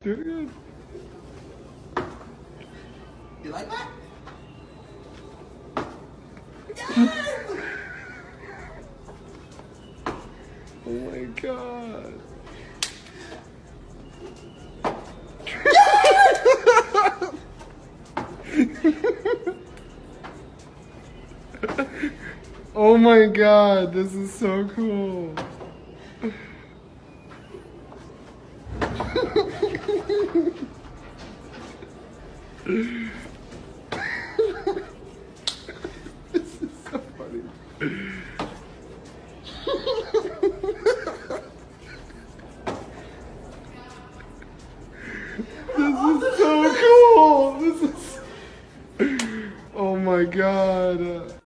Do it again. You like that? Oh my god. Oh my god, this is so cool. This is so funny. This is so cool. This is. Oh my god.